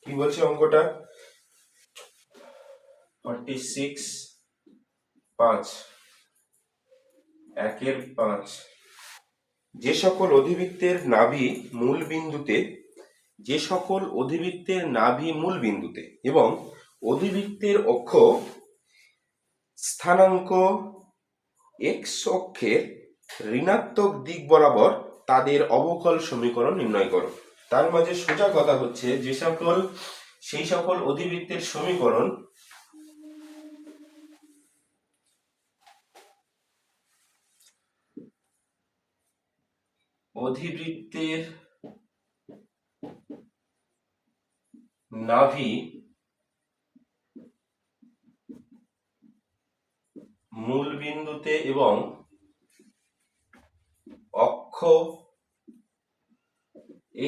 কি বলছে অঙ্কটা, 46 5 1/5, যে সকল অধিবৃত্তের নাভি মূল বিন্দুতে, যে সকল অধিবৃত্তের নাভি মূল বিন্দুতে এবং অধিবৃত্তের অক্ষ স্থানাঙ্ক এক্স অক্ষের ঋণাত্মক দিক বরাবর, তাদের অবকল সমীকরণ নির্ণয় করো। তার মাঝে সোজা কথা হচ্ছে, সেই সকল অধিবৃত্তের সমীকরণ অধিবৃত্তের নাভি মূল বিন্দুতে এবং অক্ষ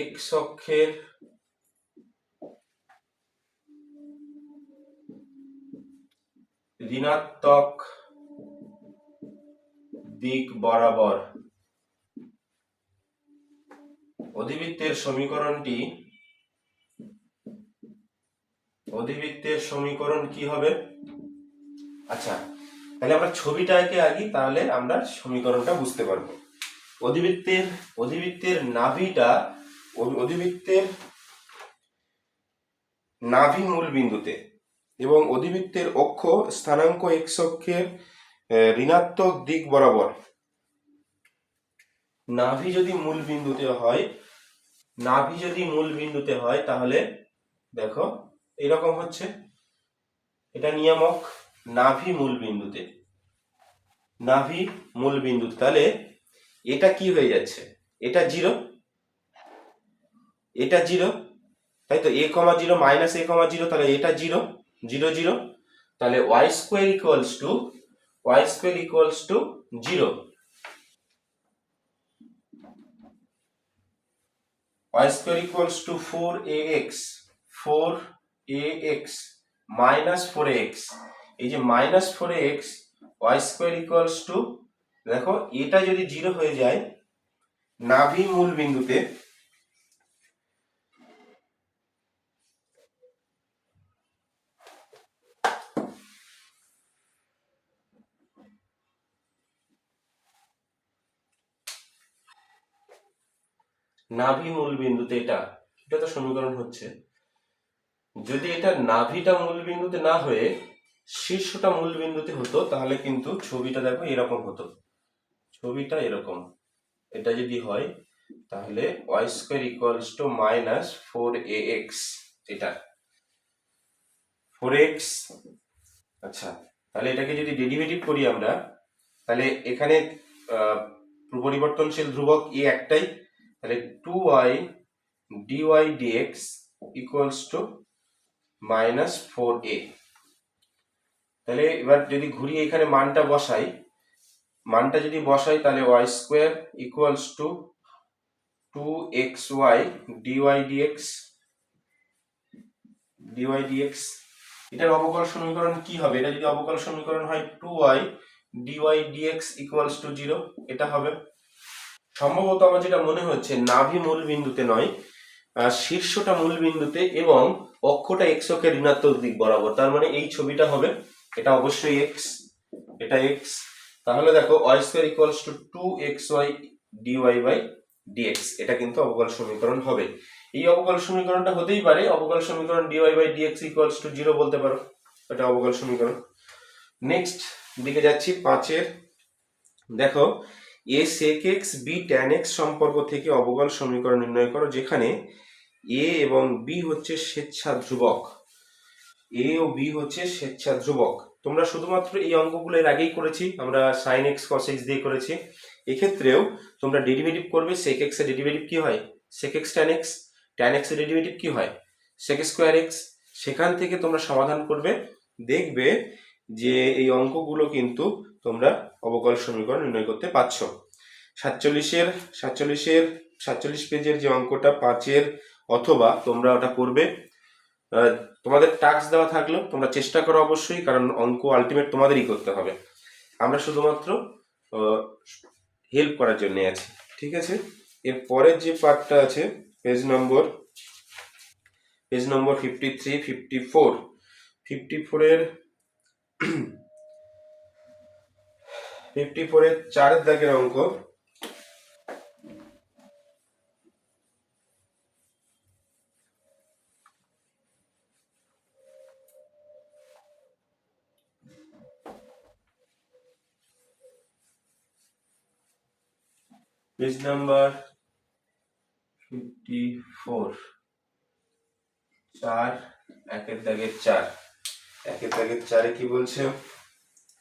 এক্স অক্ষের ঋণাত্মক দিক বরাবর। অধিবৃত্তের সমীকরণ কি হবে? আচ্ছা, তাহলে আমরা ছবিটা এঁকে আগে, তাহলে আমরা সমীকরণটা বুঝতে পারবো। অধিবৃত্তের নাভিটা, অধিবৃত্তের নাভি মূল বিন্দুতে এবং অধিবৃত্তের অক্ষ স্থানাঙ্ক এক্স অক্ষের ঋণাত্মক দিক বরাবর। নাভি যদি মূল বিন্দুতে হয় তাহলে দেখো এরকম হচ্ছে, এটা নিয়ামক। নাভি মূল বিন্দুতে তাহলে এটা কি হয়ে যাচ্ছে, এটা জিরো, এটা জিরো, তাই তো, a, 0 মাইনাস a, 0, তাহলে এটা 0 0 0, তাহলে y square equals to 0, y square equals to 4ax minus 4ax, এই যে minus 4ax, y square equals to, দেখো এটা যদি 0 হয়ে যায় নাভি মূল বিন্দুতে, এটা তো সমীকরণ হচ্ছে। যদি এটা নাভিটা মূল বিন্দুতে না হয়ে শীর্ষটা মূল বিন্দুতে হতো তাহলে কিন্তু ছবিটা দেখো এরকম হতো, ছবিটা এরকম। এটা যদি হয় তাহলে y square equals two minus 4ax, এটা 4x। আচ্ছা, তাহলে এটাকে যদি ডেরিভেটিভ করি আমরা, তাহলে এখানে পরিবর্তনশীল ধ্রুবক a একটাই, তাহলে 2y dy dx equals to minus 4a। তাহলে এবার যদি ঘুরিয়ে এখানে মানটা যদি বসাই তাহলে y square equals to 2xy dy dx। এটার অবকল সমীকরণ কি হবে? এটা যদি অবকল সমীকরণ হয় 2y dy dx equals to 0, এটা হবে। সম্ভবত আমার যেটা মনে হচ্ছে নাভি মূল বিন্দুতে নয়, শীর্ষটা মূল বিন্দুতে এবং অক্ষটা x অক্ষের ঋণাত্মক দিক বরাবর, তার মানে এই ছবিটা হবে, এটা অবশ্যই x, এটা x। তাহলে দেখো y square equals to 2xy dy by dx, এটা কিন্তু অবকল সমীকরণ হবে। এই অবকল সমীকরণটা হতেই পারে অবকল সমীকরণ dy/dx ইকুয়ালস টু 0 বলতে পারো, এটা অবকল সমীকরণ। নেক্সট দিকে যাচ্ছি 5-এর। দেখো a sec x b tan x সম্পর্ক থেকে অবকল সমীকরণ নির্ণয় করো যেখানে a এবং b হচ্ছে স্বেচ্ছা ধ্রুবক, a ও b হচ্ছে স্বেচ্ছা ধ্রুবক। তোমরা শুধুমাত্র এই অঙ্কগুলো এর আগেই করেছি, আমরা sin x cos x দিয়ে করেছি। এক্ষেত্রেও তোমরা ডেরিভেটিভ করবে, sec x এর ডেরিভেটিভ কি হয় sec x tan x এর ডেরিভেটিভ কি হয় sec স্কয়ার x। সেখান থেকে তোমরা সমাধান করবে, দেখবে যে এই অঙ্কগুলো কিন্তু তোমরা অবকল সমীকরণ নির্ণয় করতে পারছো। 47 পেজের যে অঙ্কটা 5-এর, অথবা তোমরা ওটা করবে, তোমাদের টাস্ক দেওয়া থাকলো তোমরা চেষ্টা করো অবশ্যই, কারণ অঙ্ক আলটিমেট তোমাদেরই করতে হবে, আমরা শুধুমাত্র হেল্প করার জন্য আছি, ঠিক আছে। এর পরের যে পার্টটা আছে পেজ নম্বর 53, 54 এর 4 দাগের অঙ্ক। পেজ নাম্বার 54, 1 দাগের 4 কি বলছে,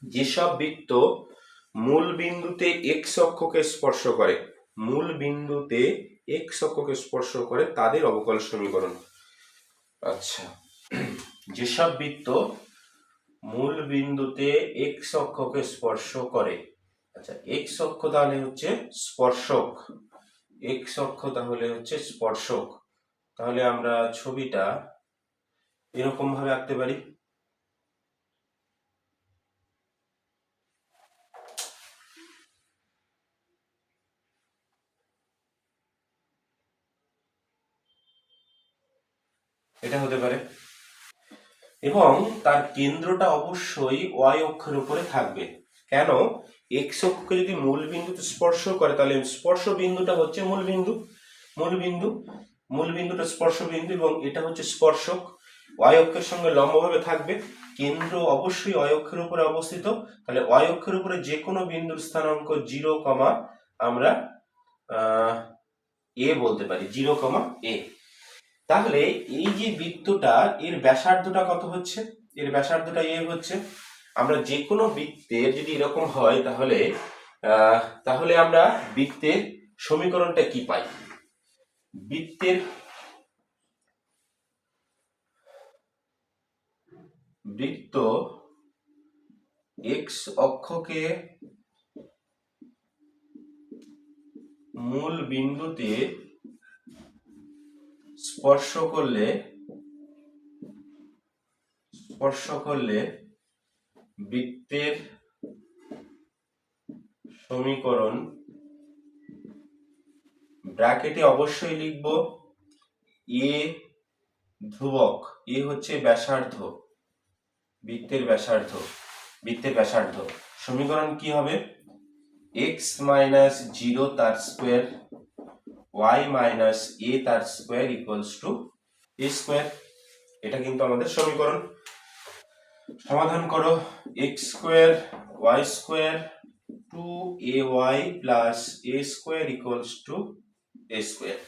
যেসব বৃত্ত মূল বিন্দুতে x অক্ষকে স্পর্শ করে, মূল বিন্দুতে x অক্ষকে স্পর্শ করে তাদের অবকল সমীকরণ। আচ্ছা, যেসব বৃত্ত মূল বিন্দুতে x অক্ষকে স্পর্শ করে, আচ্ছা x অক্ষ তাহলে হচ্ছে স্পর্শক, x অক্ষ তাহলে হচ্ছে স্পর্শক। তাহলে আমরা ছবিটা এরকম ভাবে আঁকতে পারি, এটা হতে পারে, এবং তার কেন্দ্রটা অবশ্যই y অক্ষের উপরে থাকবে। কেন, x অক্ষকে যদি মূল বিন্দুতে স্পর্শ করে তাহলে স্পর্শ বিন্দুটা হচ্ছে মূল বিন্দুটা স্পর্শ বিন্দু, এবং এটা হচ্ছে স্পর্শক, y অক্ষের সঙ্গে লম্বভাবে থাকবে, কেন্দ্র অবশ্যই y অক্ষের উপরে অবস্থিত, তাহলে y অক্ষের উপরে যে কোনো বিন্দুর স্থানাঙ্ক 0, আমরা a বলতে পারি, 0, a। তাহলে এই যে বৃত্তটা এর ব্যাসার্ধটা কত হচ্ছে, এর ব্যাসার্ধটা a হচ্ছে। আমরা যে কোনো বৃত্তের যদি এরকম হয় তাহলে তাহলে আমরা বৃত্তের সমীকরণটা কি পাই, বৃত্ত x অক্ষকে মূল বিন্দুতে স্পর্শ করলে বৃত্তের সমীকরণ, ব্র্যাকেটে অবশ্যই লিখব a ধ্রুবক, a হচ্ছে ব্যাসার্ধ, বৃত্তের ব্যাসার্ধ। সমীকরণ কি হবে, x মাইনাস 0 তার স্কোয়ার y মাইনাস a তার square equals to a square. এটা কিন্তু আমাদের সমীকরণ। সমাধান করো, x square y square 2ay plus a square equals to a square,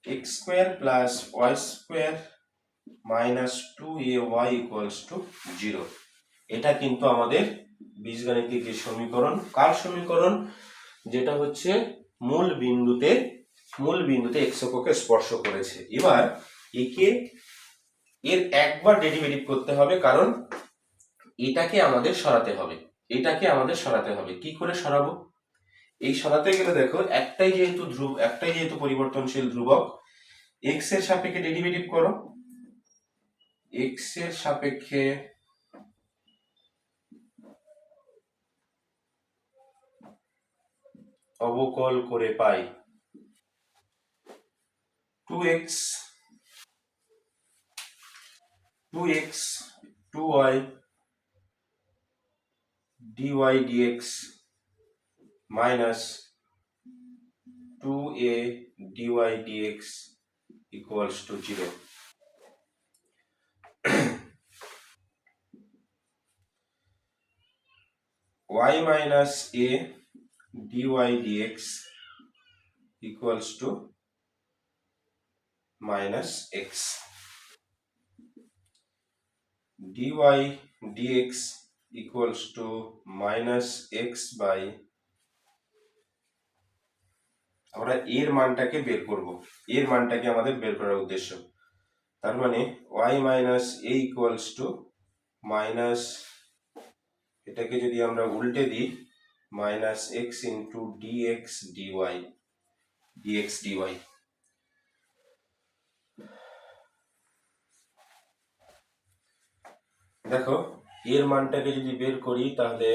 x square plus y square minus 2ay equals to 0। এটা কিন্তু আমাদের বীজগাণিতিক যে সমীকরণ, কার সমীকরণ, যেটা হচ্ছে মূল বিন্দুতে x অক্ষকে স্পর্শ করেছে। এবার একে এর একবার ডেরিভেটিভ করতে হবে, কারণ এটাকে আমাদের সরাতে হবে। কি করে সরাবো, এই সরাতে গেলে দেখো একটাই যেহেতু পরিবর্তনশীল ধ্রুবক, x এর সাপেক্ষে ডেরিভেটিভ করো, x এর সাপেক্ষে অবকল করে পাই 2x 2y dy dx minus 2a dy dx equals to 0. y minus a dy dx equals to minus x. dy dx equals to minus x by, আমরা এর মানটাকে বের করব, এর মানটাকে আমাদের বের করার উদ্দেশ্য। তার মানে y minus a equals to minus, এটাকে যদি আমরা উল্টে দিই, minus x into dx dy, dx dy। দেখো এর মানটাকে যদি বের করি তাহলে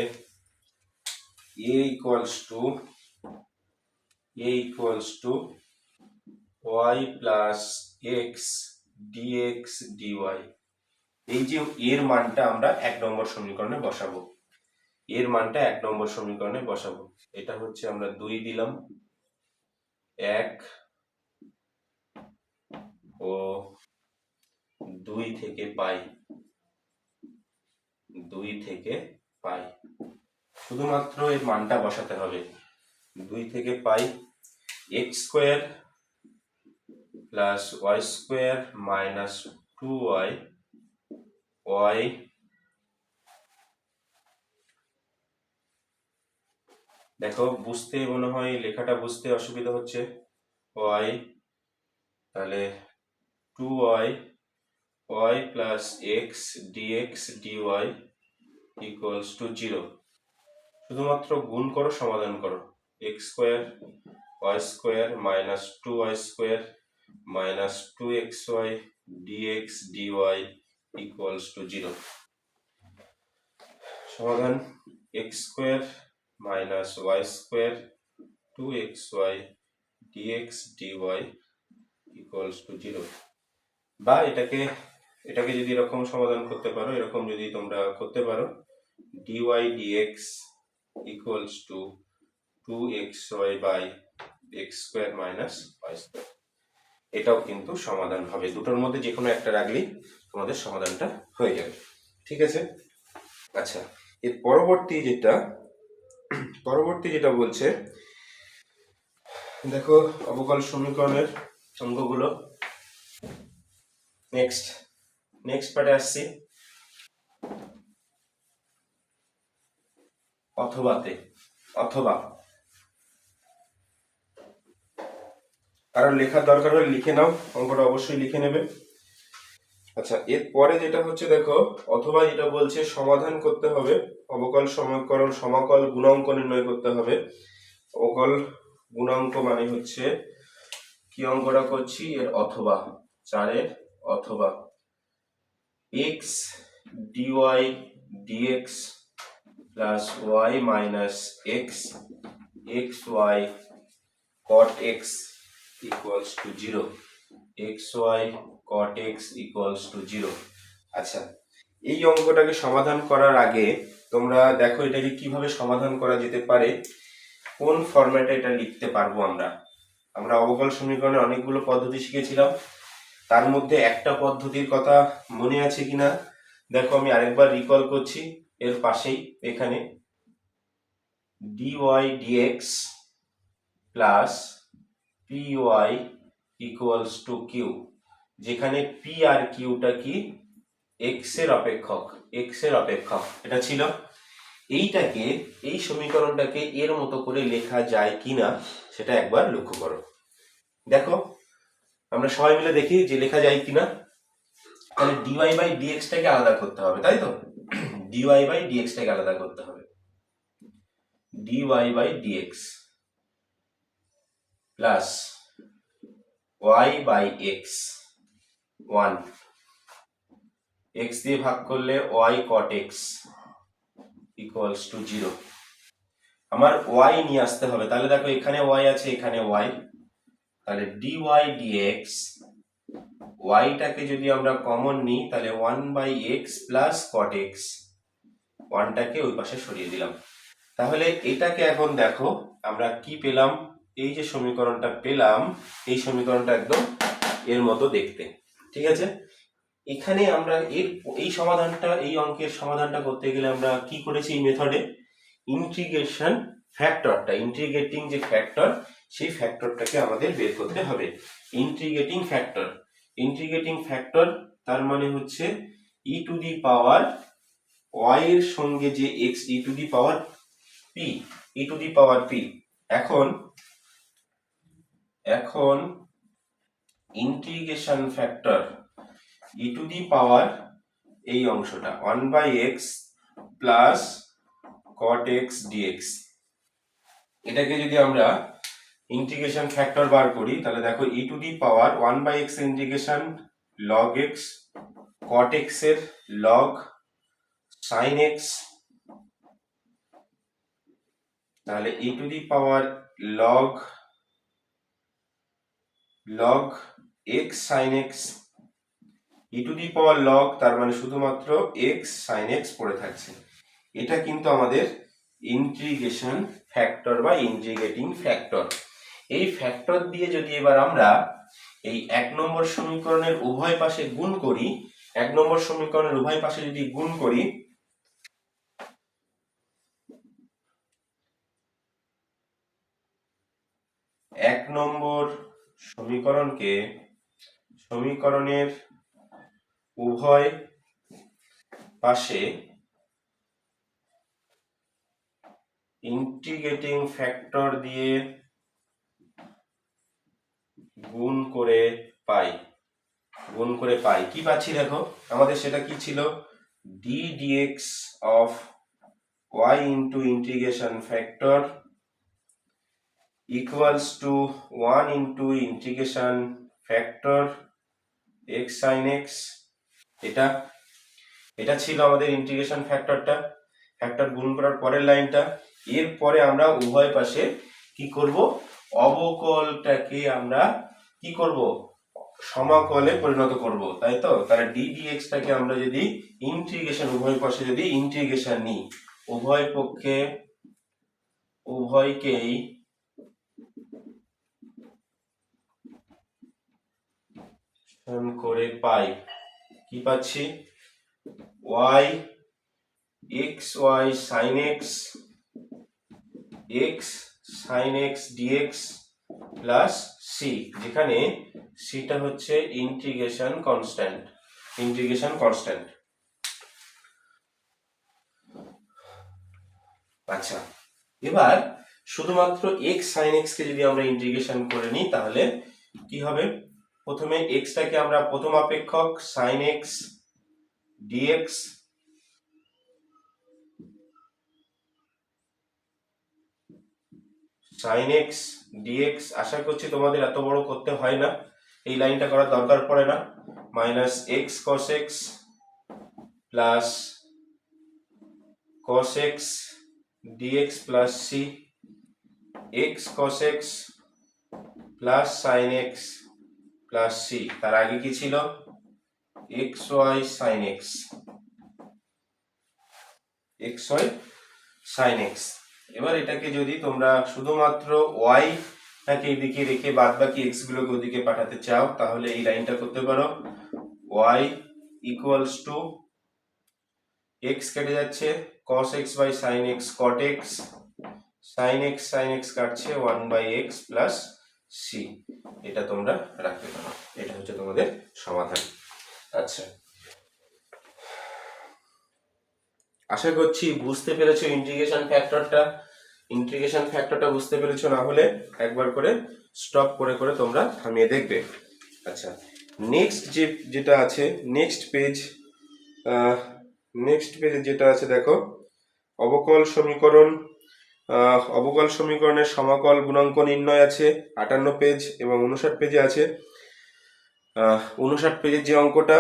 a equals to y plus x dx dy। এই যে এর মানটা আমরা 1 নম্বর সমীকরণে বসাবো, এর মানটা 1 নম্বর সমীকরণে বসাবো। এটা হচ্ছে আমরা 2 দিলাম, 1 ও 2 থেকে পাই, 2 থেকে পাই, শুধুমাত্র এর মানটা বসাতে হবে। 2 থেকে পাই x square plus y square minus 2y y দেখো বুঝতে মনে হয় লেখাটা বুঝতে অসুবিধা হচ্ছে, y তাহলে 2y y plus x dx dy equals to 0। শুধুমাত্র গুণ করো, সমাধান করো। x square y square minus 2y square minus 2xy dx dy equals to 0। সমাধান x square minus y square 2xy dx dy equals to 0। বা এটাকে যদি এরকম সমাধান করতে পারো, এরকম যদি তোমরা করতে পারো, dy dx equals to 2xy by x square minus y square। এটাও কিন্তু সমাধান হবে, দুটোর মধ্যে যে কোনো একটা রাখলেই তোমাদের সমাধানটা হয়ে যাবে। ঠিক আছে, আচ্ছা এর পরবর্তী যেটা বলছে, দেখো অবকল সমীকরণের অঙ্কগুলো। নেক্সট পার্টে আসছি, অথবা কারণ লেখার দরকার হলে লিখে নাও, অঙ্কটা অবশ্যই লিখে নেবে। আচ্ছা এর পরে যেটা হচ্ছে দেখো, অথবা যেটা বলছে সমাধান করতে হবে, অবকল সমীকরণ সমাকল গুণাঙ্ক নির্ণয় করতে হবে। অবকল গুণাঙ্ক মানে হচ্ছে কি অঙ্কটা করছি, এর অথবা 4-এর অথবা x dy dx plus y minus x xy cot x equals to 0, xy cot x equals to 0। আচ্ছা এই অঙ্কটাকে সমাধান করার আগে তোমরা দেখো এটাকে কিভাবে সমাধান করা যেতে পারে, কোন ফরম্যাটে এটা লিখতে পারবো। আমরা অবকল সমীকরণে অনেকগুলো পদ্ধতি শিখেছিলাম, তার মধ্যে একটা পদ্ধতির কথা মনে আছে কিনা দেখো, আমি আরেকবার রিকল করছি। এর পাশেই এখানে dy dx plus py equals to q, যেখানে p আর qটা কি x এর অপেক্ষক, এটা ছিল। এইটাকে, এই সমীকরণটাকে এর মতো করে লেখা যায় কিনা সেটা একবার লক্ষ্য করো। দেখো আমরা সবাই মিলে দেখি যে লেখা যায় কিনা। তাহলে dy বাই dx টাকে আলাদা করতে হবে, তাই তো? dy বাই dx টাকে আলাদা করতে হবে। dy by dx plus y by x 1, x দিয়ে ভাগ করলে y cot x equals to 0। আমার y নিয়ে আসতে হবে, তাহলে দেখো এখানে y আছে, এখানে y, তাহলে dy dx y টাকে যদি আমরা কমন নিই তাহলে 1 by x plus cot x, 1টাকে ওই পাশে সরিয়ে দিলাম। তাহলে এটাকে এখন দেখো আমরা কি পেলাম, এই যে সমীকরণটা পেলাম, এই সমীকরণটা একদম এর মতো দেখতে। ঠিক আছে, এখানে আমরা এই সমাধানটা, এই অঙ্কের সমাধানটা করতে গেলে আমরা কি করেছি এই মেথডে, ইন্টিগ্রেশন ফ্যাক্টরটা, ইন্টিগ্রেটিং যে ফ্যাক্টর, সেই ফ্যাক্টরটাকে আমাদের বের করতে হবে। ইন্টিগ্রেটিং ফ্যাক্টর, ইন্টিগ্রেটিং ফ্যাক্টর তার মানে হচ্ছে ই টু দি পাওয়ার ওয়াই এর সঙ্গে যে x, e to the power p, e to the power p. এখন integration factor e to the power এই অংশটা 1/x plus cot x dx, এটাকে যদি আমরা ইন্টিগ্রেশন ফ্যাক্টর বার করি তাহলে দেখো e to the power 1/x integration log x, cot x এর log sin x, তাহলে e to the power log x sin x, e to the power log, তার মানে শুধুমাত্র x sin x পড়ে থাকছে। এটা কিন্তু আমাদের ইন্টিগ্রেশন ফ্যাক্টর বা ইন্টিগ্রেটিং ফ্যাক্টর। এই ফ্যাক্টর দিয়ে যদি এবার আমরা এই 1 নম্বর সমীকরণের উভয় পাশে গুণ করি, 1 নম্বর সমীকরণের উভয় পাশে যদি গুণ করি, এক নম্বর সমীকরণের উভয় পাশে ইন্টিগ্রেটিং ফ্যাক্টর দিয়ে গুণ করে পাই কি পাচ্ছি দেখো, আমাদের সেটা কি ছিল, d dx of y into integration factor equals to 1 into integration factor x sin x। এটা ছিল আমাদের ইন্টিগ্রেশন ফ্যাক্টরটা, ফ্যাক্টর গুণ করার পরের লাইনটা। এরপরে আমরা উভয় পাশে কি করব, অবকলটাকে আমরা কি করব, সমাকলে পরিণত করব, তাই তো। তাহলে d dx টাকে আমরা যদি ইন্টিগ্রেশন, উভয় পাশে যদি ইন্টিগ্রেশন নিই, উভয়কেই করে পাই, কি পাচ্ছি, y xy sin x x sin x dx plus c, যেখানে cটা হচ্ছে ইন্টিগ্রেশন কনস্ট্যান্ট। আচ্ছা, এবার শুধুমাত্র x sin x কে যদি আমরা ইন্টিগ্রেশন করে নিই তাহলে কি হবে, প্রথমে x টাকে আমরা প্রথম অপেক্ষক sin x dx sin x dx, আশা করছি তোমাদের এত বড় করতে হয় না, এই লাইনটা করার দরকার পড়ে না, minus x cos x plus cos x dx plus c, x cos x plus sin x plus c, তার আগে কি ছিল, xy sin x, sin x। এবার এটাকে যদি তোমরা শুধুমাত্র y টাকে এদিকে রেখে বাদ বাকি x গুলোকে ওদিকে পাঠাতে চাও তাহলে এই লাইনটা করতে পারো, y ইকুয়ালস টু x কেটে যাচ্ছে cos x by sin x cot x, sin x কাটছে 1/x প্লাস c, এটা তোমরা রাখতে পারো। এটা হচ্ছে তোমাদের সমাধান। আচ্ছা, আশা করছি বুঝতে পেরেছো ইন্টিগ্রেশন ফ্যাক্টরটা বুঝতে পেরেছো, না হলে একবার করে স্টপ করে করে তোমরা থামিয়ে দেখবে। আচ্ছা, নেক্সট যেটা আছে, নেক্সট পেজে যেটা আছে দেখো, অবকল সমীকরণের সমাকল গুণাঙ্ক নির্ণয় আছে 58 পেজ, এবং 59 পেজে আছে। 59 পেজের যে অঙ্কটা,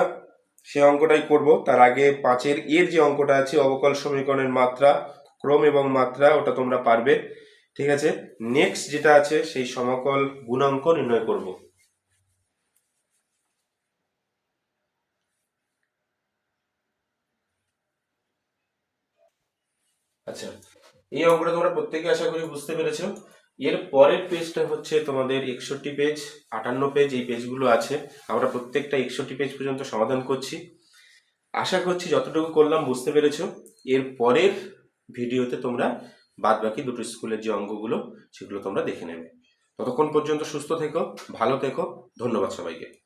সে অঙ্কটাই করব। তার আগে 5 এর যে অঙ্কটা আছে, অবকল সমীকরণের মাত্রা, ক্রম এবং মাত্রা, ওটা তোমরা পারবে। ঠিক আছে, নেক্সট যেটা আছে সেই সমাকল গুণাঙ্ক নির্ণয় করব। আচ্ছা, এই অঙ্কটা তোমরা প্রত্যেকে আশা করি বুঝতে পেরেছো। এর পরের পেজটা হচ্ছে তোমাদের 61 পেজ, 58 পেজ, এই পেজগুলো আছে। আমরা প্রত্যেকটা 61 পেজ পর্যন্ত সমাধান করছি। আশা করছি যতটুকু করলাম বুঝতে পেরেছো। এর পরের ভিডিওতে তোমরা বাদ বাকি দুটো স্কুলের যে অঙ্কগুলো সেগুলো তোমরা দেখে নেবে। ততক্ষণ পর্যন্ত সুস্থ থেকো, ভালো থেকো, ধন্যবাদ সবাইকে।